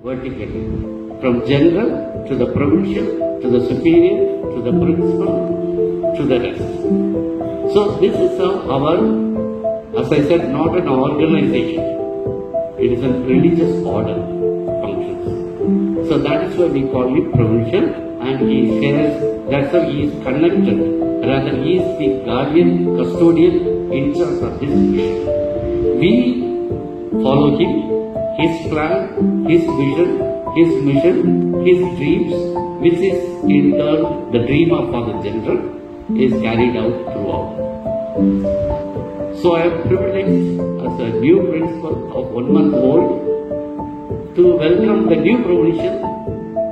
vertically, from general to the provincial, to the superior, to the principal, to the rest. So this is our, as I said, not an organization. It is a religious order functions. So that is why we call it provincial, and he shares, that's how he is connected. Rather, he is the guardian, custodian in charge of this mission. We follow him, his plan, his vision, his mission, his dreams, which is in turn the dream of Father General, is carried out throughout. So I am privileged as a new principal of 1 month old to welcome the new provincial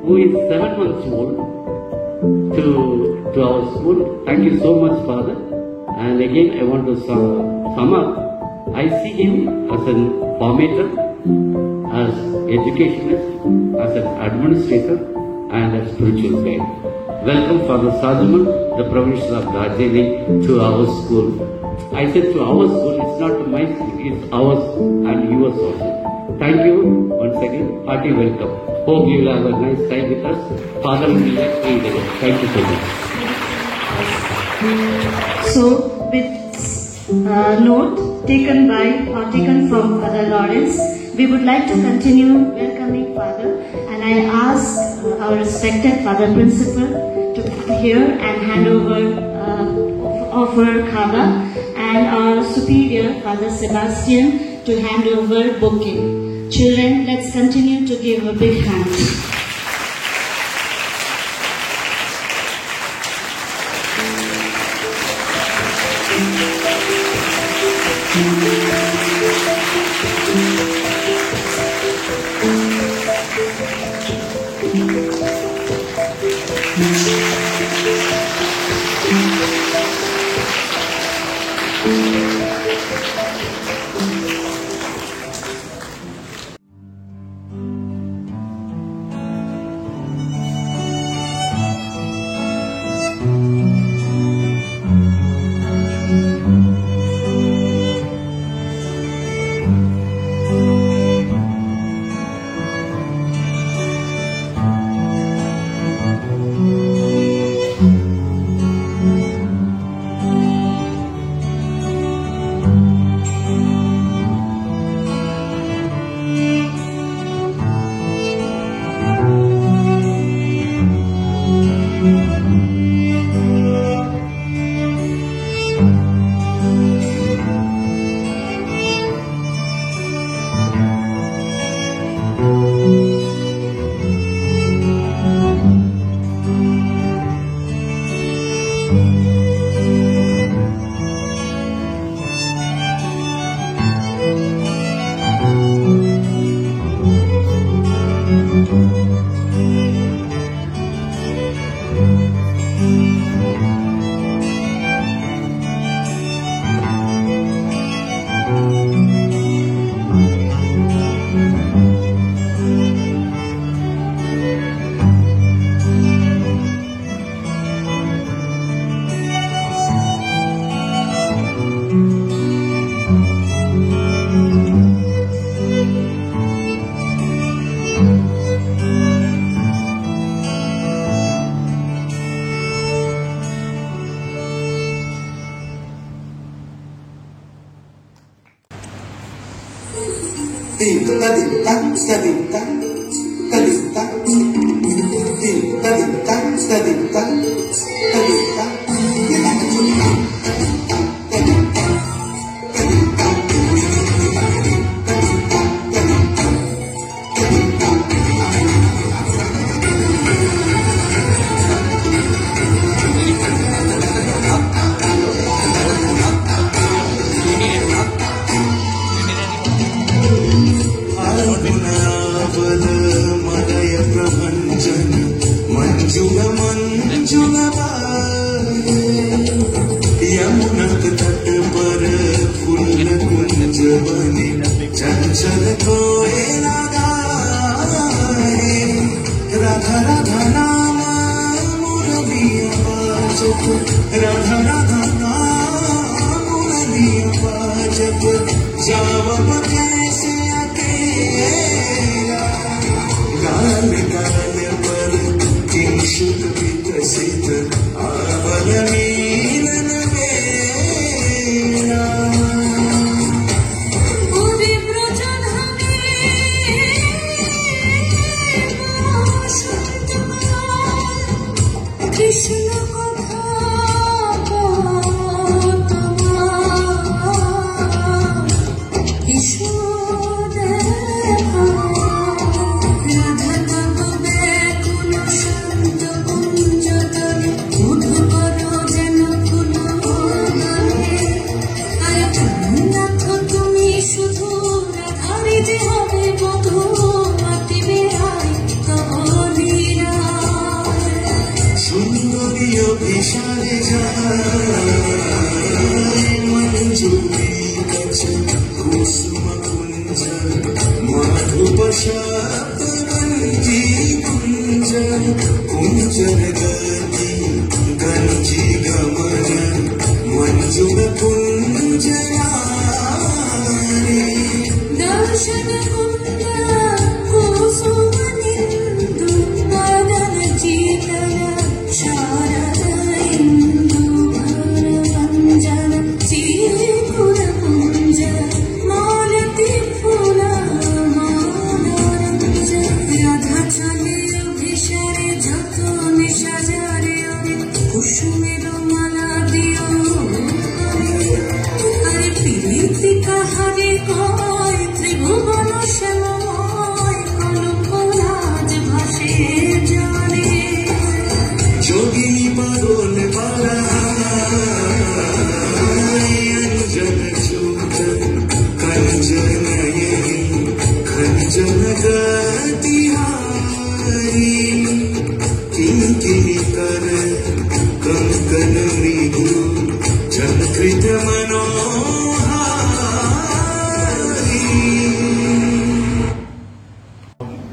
who is 7 months old to our school. Thank you so much, Father. And again, I want to sum up. I see him as a formator, as educationist, as an administrator, and a spiritual guide. Welcome, Father Sajaman, the provincial of Darjeeling, to our school. I said to our school, it's not my school, it's ours and yours also. Thank you once again, hearty welcome. Hope you will have a nice time with us. Father will be left free today. Thank you so much. So, with note taken from Father Lawrence, we would like to continue welcoming Father, and I ask our respected Father Principal to come here and hand over, offer Kava, and our superior Father Sebastian to hand over bouquet. Children, let's continue to give a big hand.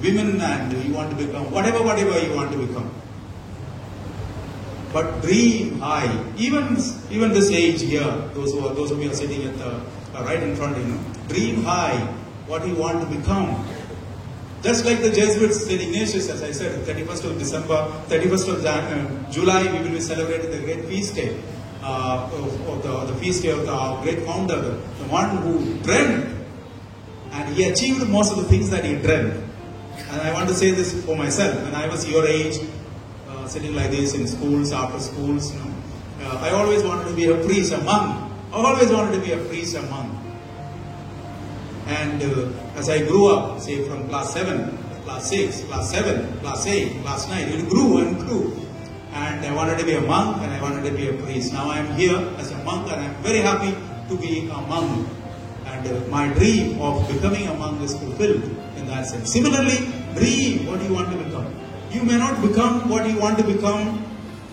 Women, and you want to become whatever you want to become. But dream high. Even this age here, those who are sitting at the right in front, dream high what you want to become. Just like the Jesuits, St. Ignatius, as I said, 31st of December, 31st of July, we will be celebrating the great feast day of the feast day of our great founder, the one who dreamt, and he achieved most of the things that he dreamt. And I want to say this for myself. When I was your age, sitting like this in schools, after schools, I always wanted to be a priest, a monk. I always wanted to be a priest, a monk. And as I grew up, say from class 7, class 6, class 7, class 8, class 9, it grew and grew. And I wanted to be a monk and I wanted to be a priest. Now I am here as a monk and I am very happy to be a monk. And my dream of becoming a monk is fulfilled in that sense. Similarly, dream what you want to become. You may not become what you want to become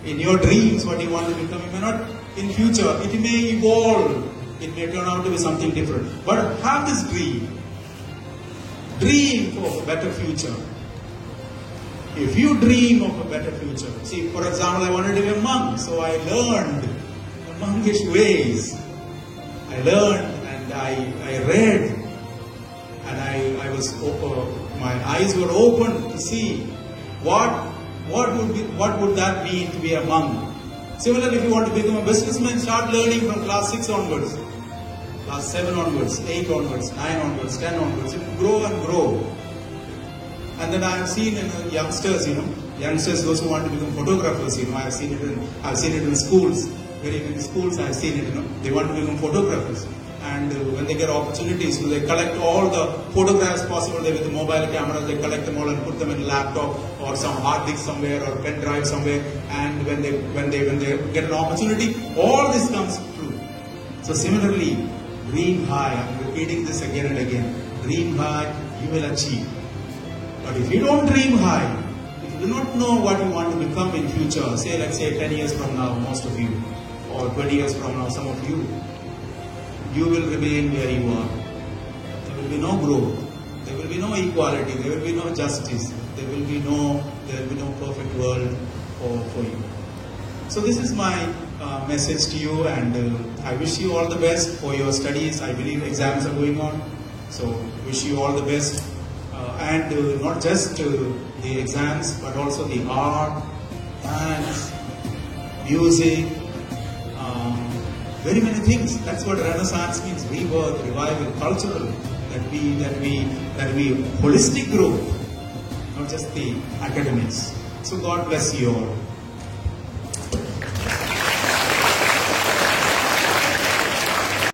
in your dreams, what you want to become. You may not in future. It may evolve. It may turn out to be something different. But have this dream. Dream for a better future. If you dream of a better future. See, for example, I wanted to be a monk. So I learned the monkish ways. I learned and I read. And I was my eyes were open to see what would that mean to be a monk. Similarly, if you want to become a businessman, start learning from class 6 onwards, class 7 onwards, 8 onwards, 9 onwards, 10 onwards. It will grow and grow. And then I have seen in youngsters, youngsters, those who want to become photographers, I have seen it in schools. Very many schools I have seen it, they want to become photographers. And when they get opportunities, they collect all the photographs possible with the mobile cameras, they collect them all and put them in a laptop or some hard disk somewhere or pen drive somewhere. And when they get an opportunity, all this comes true. So similarly, dream high. I'm repeating this again and again. Dream high, you will achieve. But if you don't dream high, if you do not know what you want to become in future, say let's say 10 years from now, most of you, or 20 years from now, some of you, you will remain where you are. There will be no growth. There will be no equality. There will be no justice. There will be no perfect world for you. So this is my message to you, and I wish you all the best for your studies. I believe exams are going on. So wish you all the best. And not just the exams, but also the art, dance, music, very many things. That's what Renaissance means: rebirth, revival, cultural. That we holistic growth, not just the academics. So God bless you all.